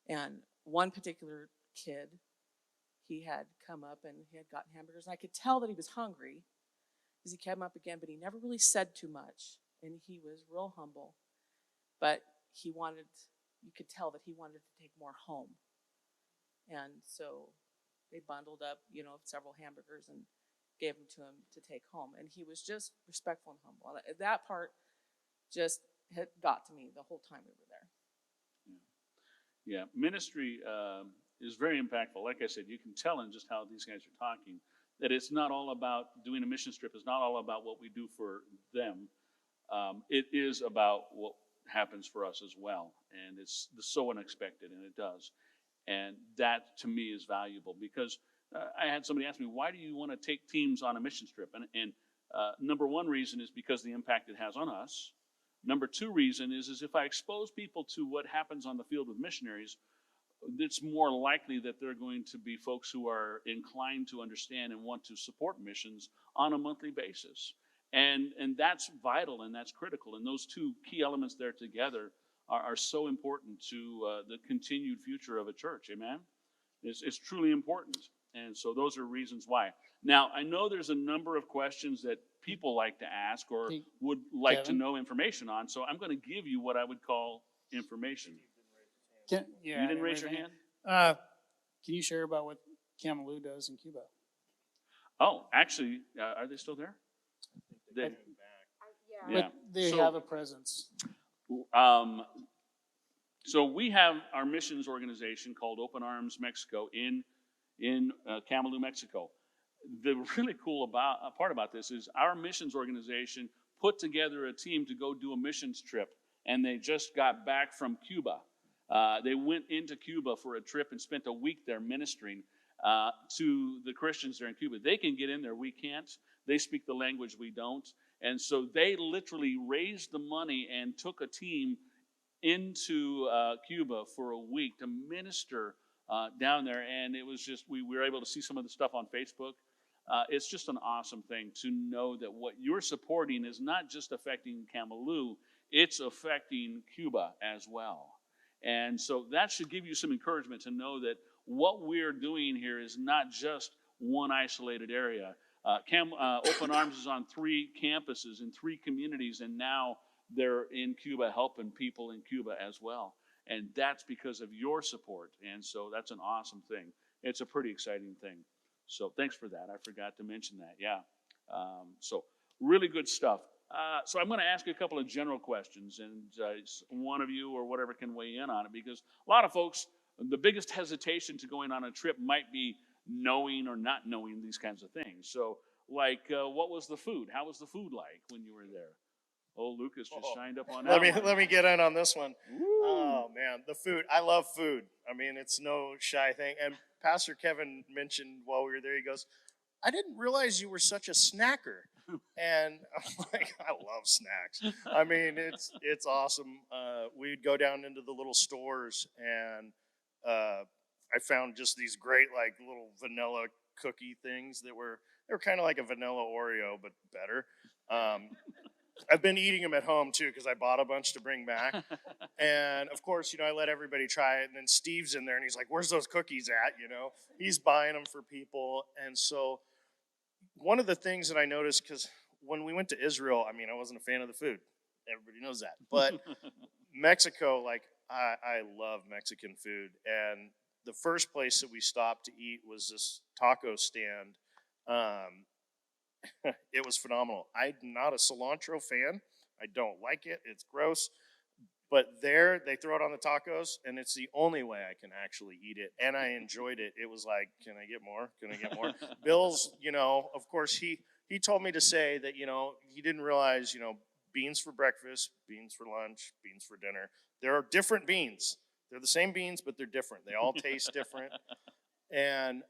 And one particular kid, he had come up and he had gotten hamburgers, and I could tell that he was hungry because he came up again, but he never really said too much, and he was real humble. But you could tell that he wanted to take more home. And so they bundled up, several hamburgers and gave them to him to take home. And he was just respectful and humble. That part just got to me the whole time we were there. Yeah, ministry is very impactful. Like I said, you can tell in just how these guys are talking that it's not all about doing a mission trip. It's not all about what we do for them. It is about what happens for us as well. And it's so unexpected, and it does. And that, to me, is valuable because I had somebody ask me, why do you want to take teams on a mission trip? And number one reason is because the impact it has on us. Number two reason is if I expose people to what happens on the field with missionaries, it's more likely that they're going to be folks who are inclined to understand and want to support missions on a monthly basis. And that's vital and that's critical. And those two key elements there together are so important to the continued future of a church. Amen? It's truly important. And so those are reasons why. Now, I know there's a number of questions that people like to ask or would like to know information on. So I'm going to give you what I would call information. You didn't raise your hand? Can you share about what Camalú does in Cuba? Oh, actually, are they still there? Yeah. But they have a presence. So we have our missions organization called Open Arms Mexico in Camalú, Mexico. The really cool part about this is our missions organization put together a team to go do a missions trip, and they just got back from Cuba. They went into Cuba for a trip and spent a week there ministering to the Christians there in Cuba. They can get in there, we can't. They speak the language we don't. And so they literally raised the money and took a team into Cuba for a week to minister down there. And it was just, we were able to see some of the stuff on Facebook. It's just an awesome thing to know that what you're supporting is not just affecting Camalú, it's affecting Cuba as well. And so that should give you some encouragement to know that what we're doing here is not just one isolated area. Open Arms is on 3 campuses in 3 communities, and now they're in Cuba helping people in Cuba as well. And that's because of your support. And so that's an awesome thing. It's a pretty exciting thing. So thanks for that. I forgot to mention that. Yeah. So really good stuff. So I'm going to ask a couple of general questions, and one of you or whatever can weigh in on it, because a lot of folks, the biggest hesitation to going on a trip might be knowing or not knowing these kinds of things. So, like, what was the food? How was the food like when you were there? Oh, Lucas just shined up on that one. Let me get in on this one. Woo. Oh man, the food. I love food. I mean, it's no shy thing. And Pastor Kevin mentioned while we were there, he goes, "I didn't realize you were such a snacker." And I'm like, I love snacks. I mean, it's awesome. We'd go down into the little stores, and I found just these great like little vanilla cookie things they were kind of like a vanilla Oreo but better. I've been eating them at home too because I bought a bunch to bring back. And of course, I let everybody try it. And then Steve's in there and he's like, "Where's those cookies at?" He's buying them for people. And so one of the things that I noticed, because when we went to Israel, I mean, I wasn't a fan of the food. Everybody knows that. But Mexico, like, I love Mexican food. And the first place that we stopped to eat was this taco stand. It was phenomenal. I'm not a cilantro fan. I don't like it. It's gross. But there, they throw it on the tacos, and it's the only way I can actually eat it. And I enjoyed it. It was like, can I get more? Can I get more? Bill's, of course, he told me to say that, he didn't realize, beans for breakfast, beans for lunch, beans for dinner. There are different beans. They're the same beans, but they're different. They all taste different. And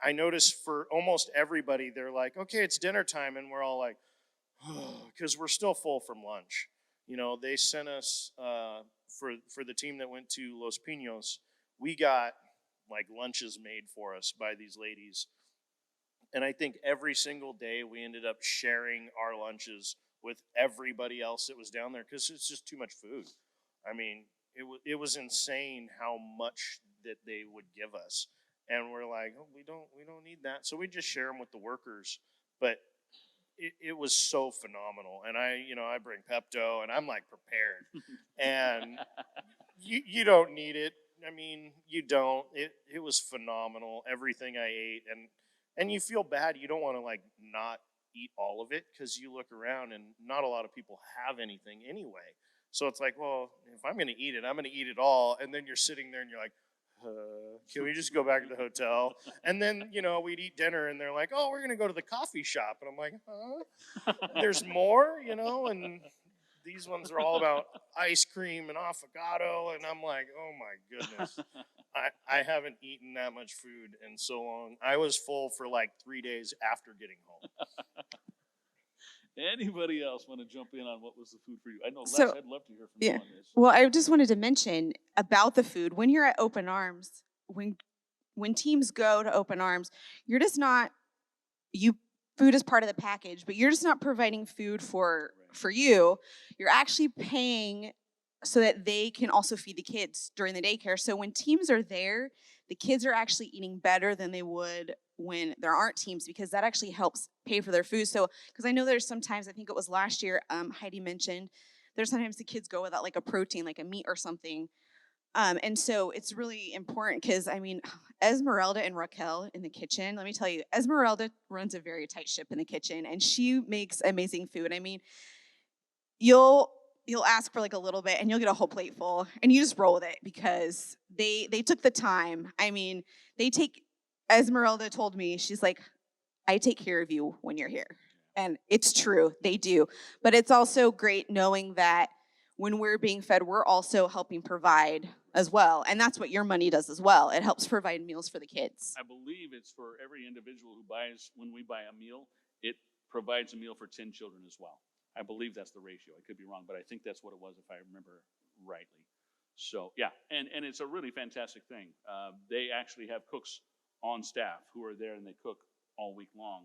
I noticed for almost everybody, they're like, "Okay, it's dinner time," and we're all like, because we're still full from lunch. They sent us for the team that went to Los Pinos. We got like lunches made for us by these ladies, and I think every single day we ended up sharing our lunches with everybody else that was down there because it's just too much food. I mean, it was insane how much that they would give us. And we're like, "Oh, we don't need that." So we just share them with the workers. But it was so phenomenal. And I bring Pepto, and I'm like prepared. And you don't need it. I mean, you don't. It was phenomenal. Everything I ate, and you feel bad. You don't want to like not eat all of it because you look around and not a lot of people have anything anyway. So it's like, well, if I'm going to eat it, I'm going to eat it all. And then you're sitting there and you're like, can we just go back to the hotel? And then, we'd eat dinner and they're like, "Oh, we're going to go to the coffee shop." And I'm like, huh? There's more, and these ones are all about ice cream and avocado. And I'm like, oh my goodness. I haven't eaten that much food in so long. I was full for like 3 days after getting home. Anybody else want to jump in on what was the food for you? I know, Les, So, I'd love to hear from you yeah. on this. Well, I just wanted to mention about the food. When you're at Open Arms, when teams go to Open Arms, you're just not food is part of the package, but you're just not providing food for you. You're actually paying so that they can also feed the kids during the daycare. So when teams are there, the kids are actually eating better than they would when there aren't teams, because that actually helps pay for their food. So, because I know there's sometimes, I think it was last year, Heidi mentioned, there's sometimes the kids go without like a protein, like a meat or something. And so it's really important because, I mean, Esmeralda and Raquel in the kitchen, let me tell you, Esmeralda runs a very tight ship in the kitchen, and she makes amazing food. I mean, you'll ask for like a little bit and you'll get a whole plate full, and you just roll with it because they took the time. I mean, Esmeralda told me, she's like, "I take care of you when you're here." And it's true, they do. But it's also great knowing that when we're being fed, we're also helping provide as well. And that's what your money does as well. It helps provide meals for the kids. I believe it's for every individual who buys, when we buy a meal, it provides a meal for 10 children as well. I believe that's the ratio. I could be wrong, but I think that's what it was if I remember rightly. So, yeah, and it's a really fantastic thing. They actually have cooks on staff who are there, and they cook all week long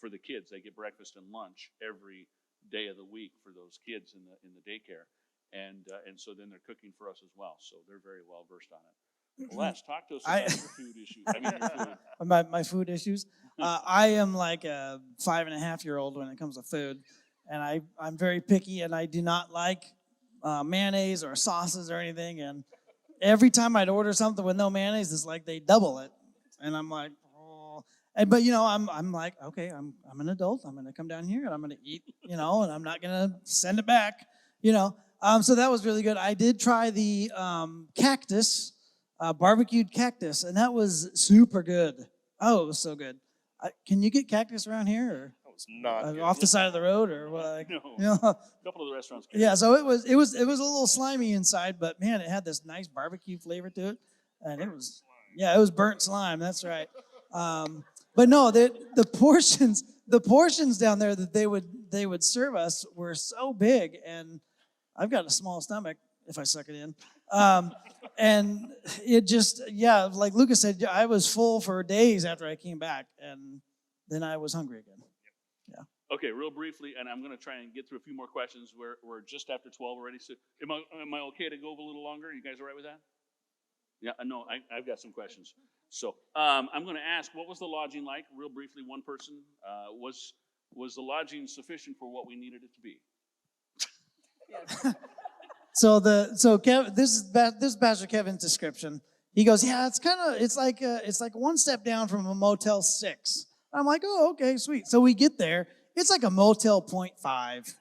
for the kids. They get breakfast and lunch every day of the week for those kids in the daycare, and so then they're cooking for us as well. So they're very well versed on it. Well, Les, talk to us about your food issues. I mean, your food. My food issues. I am like a 5.5-year-old when it comes to food, and I'm very picky, and I do not like mayonnaise or sauces or anything. And every time I'd order something with no mayonnaise, it's like they double it. And I'm like, oh. And, but, you know, I'm like, okay, I'm an adult. I'm going to come down here and I'm going to eat, you know, and I'm not going to send it back, you know. So that was really good. I did try the cactus, barbecued cactus, and that was super good. Oh, it was so good. Can you get cactus around here, or That was not good. off the side of the road, or what? Like, No. you know? A couple of the restaurants. Yeah. So it was a little slimy inside, but man, it had this nice barbecue flavor to it, and it was burnt slime. That's right. But no, the portions down there that they would serve us were so big, and I've got a small stomach if I suck it in. And it just, yeah, like Lucas said, I was full for days after I came back, and then I was hungry again. Okay, real briefly, and I'm going to try and get through a few more questions. We're just after 12 already, so am I okay to go a little longer? You guys all right with that? Yeah, no, I've got some questions. So I'm going to ask, what was the lodging like? Real briefly, one person. Was the lodging sufficient for what we needed it to be? So Kev, this is Pastor Kevin's description. He goes, yeah, it's like one step down from a Motel 6. I'm like, oh, okay, sweet. So we get there, it's like a Motel 0.5.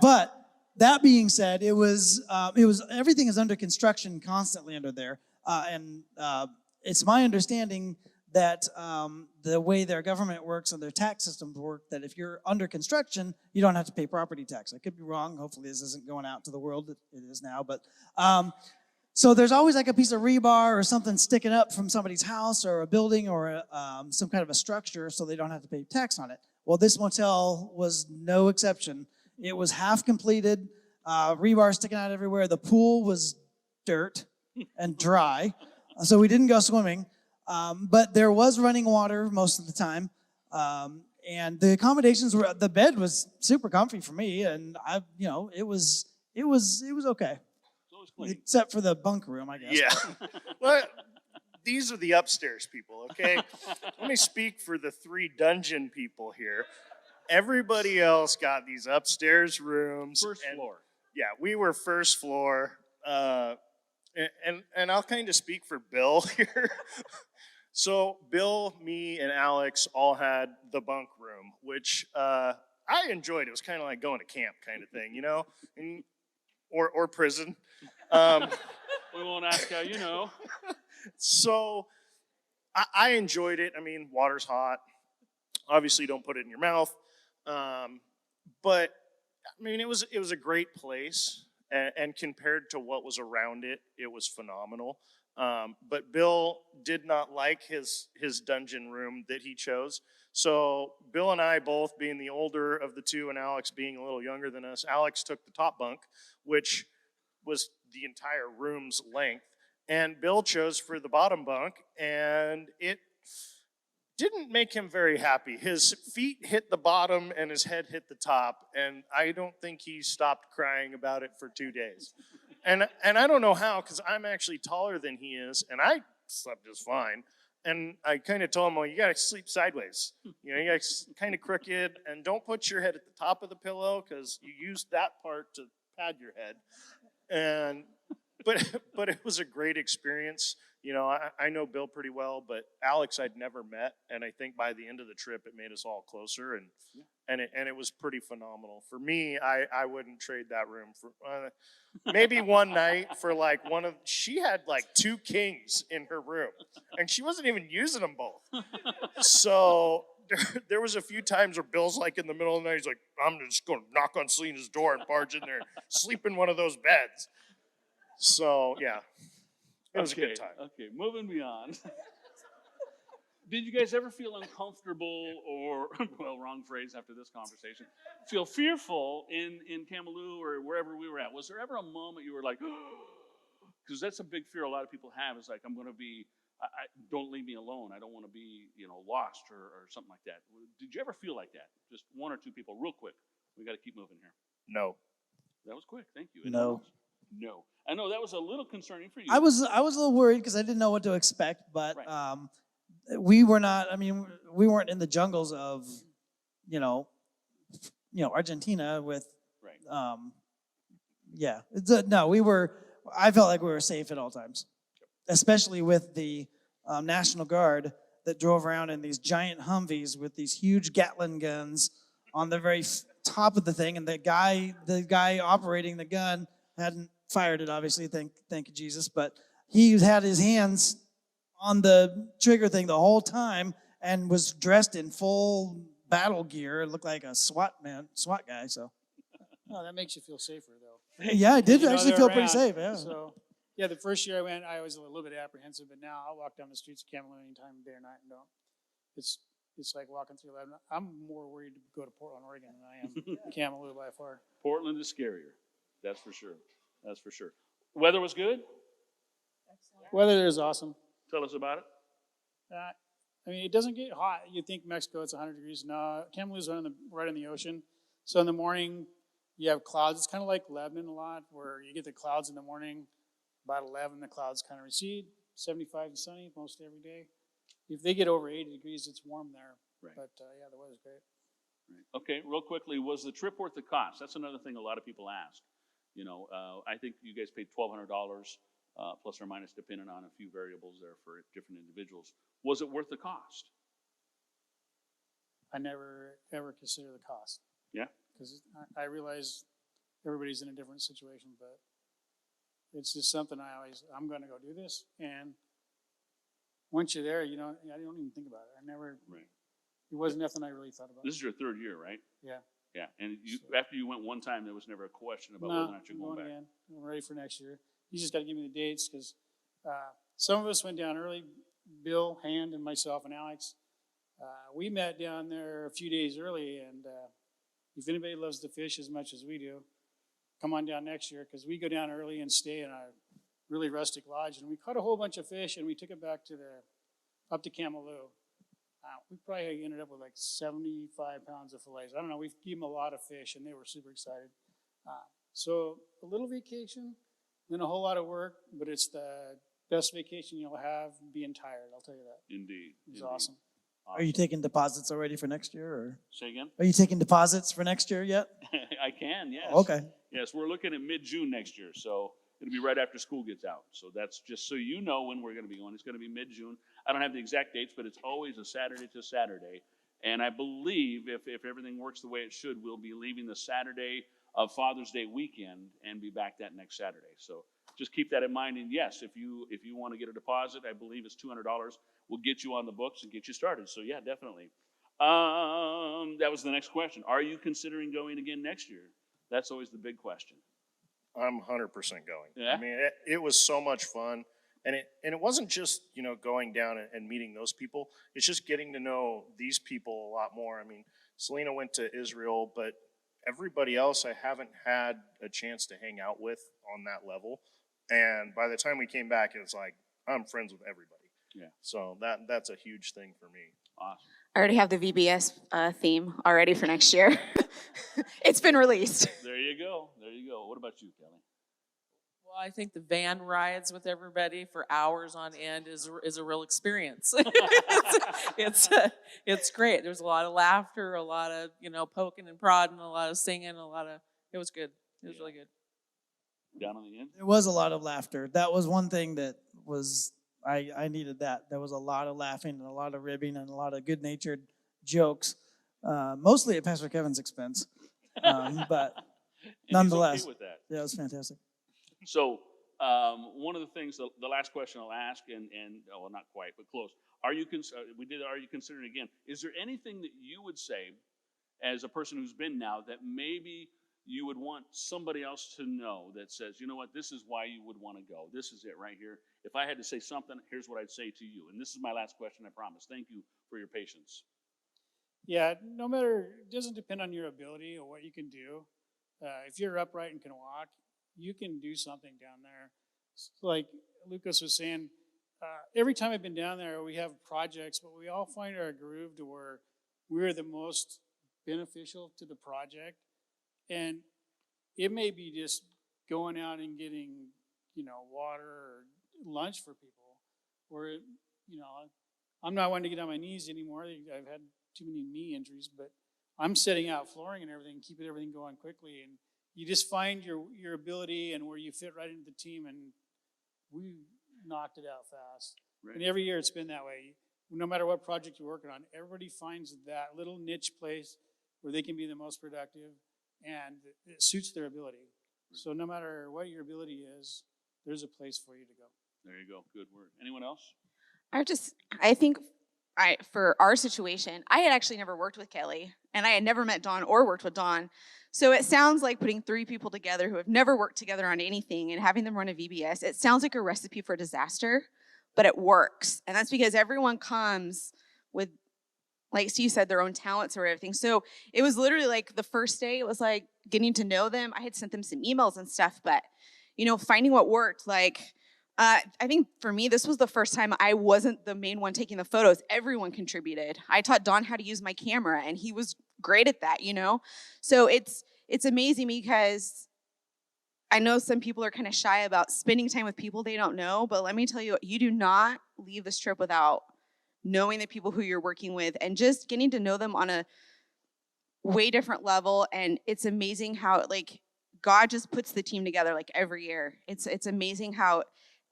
But that being said, it was everything is under construction constantly under there, and it's my understanding that the way their government works and their tax systems work, that if you're under construction, you don't have to pay property tax. I could be wrong. Hopefully this isn't going out to the world. It is now. But so there's always like a piece of rebar or something sticking up from somebody's house or a building or some kind of a structure so they don't have to pay tax on it. Well, this motel was no exception. It was half completed, rebar sticking out everywhere. The pool was dirt and dry, so we didn't go swimming. But there was running water most of the time, and the accommodations were. The bed was super comfy for me, and it was okay, So it was clean. except for the bunk room, I guess. Yeah. Well, these are the upstairs people, okay? Let me speak for the 3 dungeon people here. Everybody else got these upstairs rooms. First and, floor. Yeah, we were first floor. And I'll kind of speak for Bill here. So Bill, me, and Alex all had the bunk room, which I enjoyed. It was kind of like going to camp kind of thing, you know, or prison. We won't ask how you know. So I enjoyed it. I mean, water's hot. Obviously, don't put it in your mouth. But I mean, it was a great place. And compared to what was around it, it was phenomenal. But Bill did not like his dungeon room that he chose. So Bill and I, both being the older of the 2 and Alex being a little younger than us, Alex took the top bunk, which was the entire room's length. And Bill chose for the bottom bunk, and it didn't make him very happy. His feet hit the bottom and his head hit the top, and I don't think he stopped crying about it for 2 days. And I don't know how, because I'm actually taller than he is, and I slept just fine. And I kind of told him, well, you got to sleep sideways. You know, you got to kind of crooked, and don't put your head at the top of the pillow, because you use that part to pad your head. But it was a great experience. You know, I know Bill pretty well, but Alex I'd never met, and I think by the end of the trip it made us all closer, and it was pretty phenomenal. For me, I wouldn't trade that room for maybe one night for like she had like 2 kings in her room, and she wasn't even using them both. So there was a few times where Bill's like in the middle of the night, he's like, I'm just going to knock on Selena's door and barge in there, sleep in one of those beds. So yeah. It was a good time. Okay, moving beyond. Did you guys ever feel uncomfortable or, well, wrong phrase after this conversation, feel fearful in Camalou or wherever we were at? Was there ever a moment you were like, because that's a big fear a lot of people have, is like, I'm going to be, don't leave me alone. I don't want to be, lost or something like that. Did you ever feel like that? Just 1 or 2 people, real quick. We got to keep moving here. No. That was quick. Thank you. No. No. I know that was a little concerning for you. I was a little worried because I didn't know what to expect, but Right. We were not. I mean, we weren't in the jungles of, Argentina with. Right. Yeah. No, we were I felt like we were safe at all times, especially with the National Guard that drove around in these giant Humvees with these huge Gatling guns on the very top of the thing, and the guy operating the gun hadn't fired it, obviously, thank you, Jesus, but he had his hands on the trigger thing the whole time and was dressed in full battle gear. It looked like a SWAT guy, so. Oh, that makes you feel safer, though. Yeah, I did You know, actually they're feel pretty around. safe, yeah. So, yeah, the first year I went, I was a little bit apprehensive, but now I'll walk down the streets of Camelot anytime, day or night, and don't. It's like walking through Lebanon. I'm more worried to go to Portland, Oregon than I am Camelot by far. Portland is scarier. That's for sure. That's for sure. Weather was good? Weather there is awesome. Tell us about it. I mean, it doesn't get hot. You think Mexico, it's 100 degrees. No, Camelot's right in the ocean. So in the morning, you have clouds. It's kind of like Lebanon a lot, where you get the clouds in the morning. About 11, the clouds kind of recede. 75 and sunny most every day. If they get over 80 degrees, it's warm there. Right. But yeah, the weather's great. Right. Okay, real quickly, was the trip worth the cost? That's another thing a lot of people ask. You know, I think you guys paid $1,200 plus or minus, depending on a few variables there for different individuals. Was it worth the cost? I never ever consider the cost. Yeah. Because I realize everybody's in a different situation, but it's just something I'm going to go do this. And once you're there, I don't even think about it. Right. It wasn't nothing I really thought about. This is your third year, right? Yeah. Yeah, and So- after you went one time, there was never a question about whether or not you're going back. Again. I'm ready for next year. You just got to give me the dates because some of us went down early. Bill, Hand, and myself and Alex. We met down there a few days early, and if anybody loves to fish as much as we do, come on down next year because we go down early and stay in a really rustic lodge, and we caught a whole bunch of fish, and we took it back up to Camelot. We probably ended up with like 75 pounds of fillets. I don't know. We gave them a lot of fish, and they were super excited. So a little vacation, then a whole lot of work, but it's the best vacation you'll have being tired. I'll tell you that. Indeed. It was indeed. awesome. Are you taking deposits already for next year, or Say again? are you taking deposits for next year yet? I can, yes. Okay. Yes, we're looking at mid-June next year, so it'll be right after school gets out. So that's just so you know when we're going to be going. It's going to be mid-June. I don't have the exact dates, but it's always a Saturday to Saturday. And I believe if everything works the way it should, we'll be leaving the Saturday of Father's Day weekend and be back that next Saturday. So just keep that in mind. And yes, if you want to get a deposit, I believe it's $200. We'll get you on the books and get you started. So yeah, definitely. That was the next question. Are you considering going again next year? That's always the big question. I'm 100% going. Yeah? I mean, it was so much fun. And it wasn't just, going down and meeting those people. It's just getting to know these people a lot more. I mean, Selena went to Israel, but everybody else I haven't had a chance to hang out with on that level. And by the time we came back, it was like, I'm friends with everybody. Yeah. So that's a huge thing for me. Awesome. I already have the VBS theme already for next year. It's been released. There you go. There you go. What about you, Kelly? Well, I think the van rides with everybody for hours on end is a real experience. It's great. There's a lot of laughter, a lot of poking and prodding, a lot of singing, it was good. It was really good. Down on the end? There was a lot of laughter. That was one thing that was, I needed that. There was a lot of laughing and a lot of ribbing and a lot of good-natured jokes, mostly at Pastor Kevin's expense. But And nonetheless, he's okay with that. yeah, it was fantastic. So one of the things, the last question I'll ask, and well, not quite, but close. Are you considering again? Is there anything that you would say, as a person who's been now, that maybe you would want somebody else to know that says, you know what, this is why you would want to go. This is it right here. If I had to say something, here's what I'd say to you. And this is my last question, I promise. Thank you for your patience. Yeah, no matter, it doesn't depend on your ability or what you can do. If you're upright and can walk, you can do something down there. Like Lucas was saying, every time I've been down there, we have projects, but we all find our groove to where we're the most beneficial to the project. And it may be just going out and getting, water or lunch for people. Or, I'm not wanting to get on my knees anymore. I've had too many knee injuries, but I'm setting out flooring and everything, keeping everything going quickly. And you just find your ability and where you fit right into the team, and we knocked it out fast. Right. And every year it's been that way. No matter what project you're working on, everybody finds that little niche place where they can be the most productive, and it suits their ability. So no matter what your ability is, there's a place for you to go. There you go. Good word. Anyone else? I think for our situation, I had actually never worked with Kelly, and I had never met Dawn or worked with Dawn. So it sounds like putting 3 people together who have never worked together on anything and having them run a VBS, it sounds like a recipe for disaster, but it works. And that's because everyone comes with, like Steve said, their own talents or everything. So it was literally like the first day, it was like getting to know them. I had sent them some emails and stuff, but, finding what worked, I think for me, this was the first time I wasn't the main one taking the photos. Everyone contributed. I taught Don how to use my camera, and he was great at that, So it's amazing because I know some people are kind of shy about spending time with people they don't know, but let me tell you, you do not leave this trip without knowing the people who you're working with and just getting to know them on a way different level. And it's amazing how, God just puts the team together, every year. It's amazing how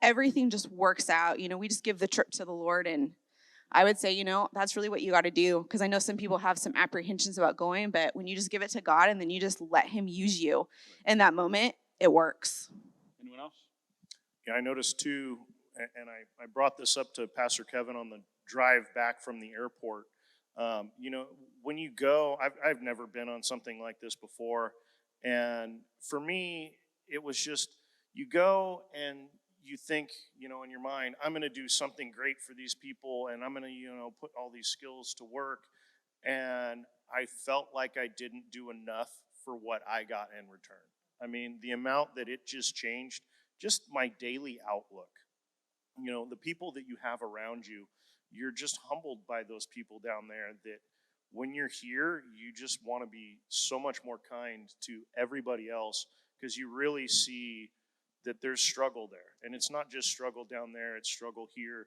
everything just works out. We just give the trip to the Lord, and I would say, that's really what you got to do, because I know some people have some apprehensions about going, but when you just give it to God and then you just let him use you in that moment, it works. Anyone else? Yeah, I noticed too, and I brought this up to Pastor Kevin on the drive back from the airport. When you go, I've never been on something like this before, and for me, it was just, you go and you think, in your mind, I'm going to do something great for these people, and I'm going to, put all these skills to work, and I felt like I didn't do enough for what I got in return. I mean, the amount that it just changed, just my daily outlook. The people that you have around you, you're just humbled by those people down there that when you're here, you just want to be so much more kind to everybody else, because you really see that there's struggle there. And it's not just struggle down there, it's struggle here.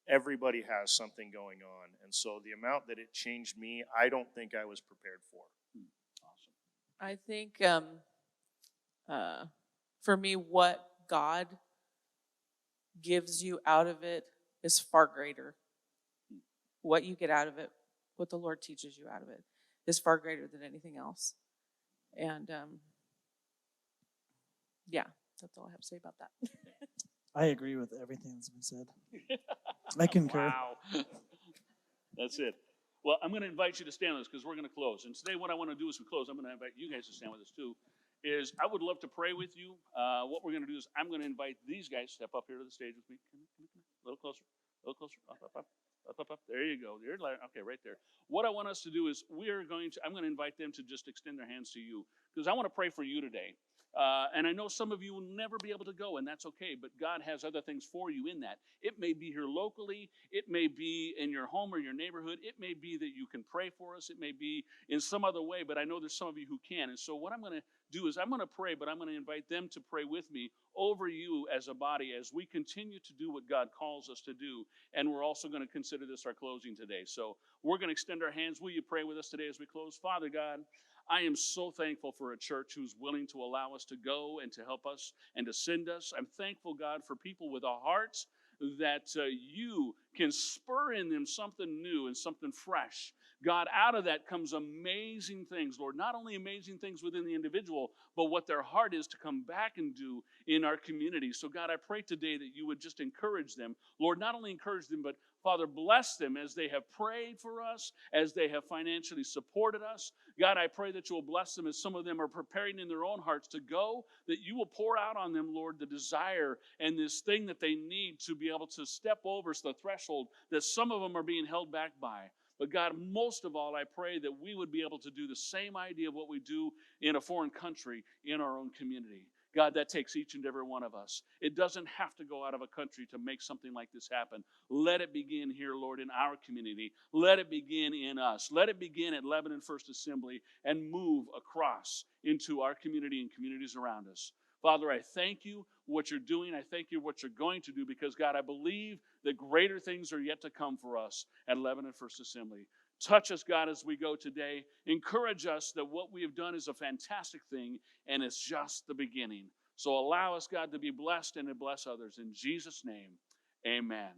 Everybody has something going on. And so the amount that it changed me, I don't think I was prepared for. Awesome. I think for me, what God gives you out of it is far greater. What you get out of it, what the Lord teaches you out of it, is far greater than anything else. And that's all I have to say about that. I agree with everything that's been said. I concur. Wow. That's it. Well, I'm going to invite you to stand with us because we're going to close. And today what I want to do as we close, I'm going to invite you guys to stand with us too, is I would love to pray with you. What we're going to do is I'm going to invite these guys to step up here to the stage with me. Come on. A little closer. A little closer. Up. There you go. Okay, right there. What I want us to do is I'm going to invite them to just extend their hands to you, because I want to pray for you today. And I know some of you will never be able to go, and that's okay, but God has other things for you in that. It may be here locally. It may be in your home or your neighborhood. It may be that you can pray for us. It may be in some other way, but I know there's some of you who can. And so what I'm going to do is I'm going to pray, but I'm going to invite them to pray with me over you as a body as we continue to do what God calls us to do. And we're also going to consider this our closing today. So we're going to extend our hands. Will you pray with us today as we close? Father God, I am so thankful for a church who's willing to allow us to go and to help us and to send us. I'm thankful, God, for people with a heart that you can spur in them something new and something fresh. God, out of that comes amazing things, Lord. Not only amazing things within the individual, but what their heart is to come back and do in our community. So, God, I pray today that you would just encourage them. Lord, not only encourage them, but Father, bless them as they have prayed for us, as they have financially supported us. God, I pray that you will bless them as some of them are preparing in their own hearts to go, that you will pour out on them, Lord, the desire and this thing that they need to be able to step over the threshold that some of them are being held back by. But God, most of all, I pray that we would be able to do the same idea of what we do in a foreign country in our own community. God, that takes each and every one of us. It doesn't have to go out of a country to make something like this happen. Let it begin here, Lord, in our community. Let it begin in us. Let it begin at Lebanon First Assembly and move across into our community and communities around us. Father, I thank you for what you're doing. I thank you for what you're going to do because, God, I believe that greater things are yet to come for us at Lebanon First Assembly. Touch us, God, as we go today. Encourage us that what we have done is a fantastic thing, and it's just the beginning. So allow us, God, to be blessed and to bless others. In Jesus' name, amen.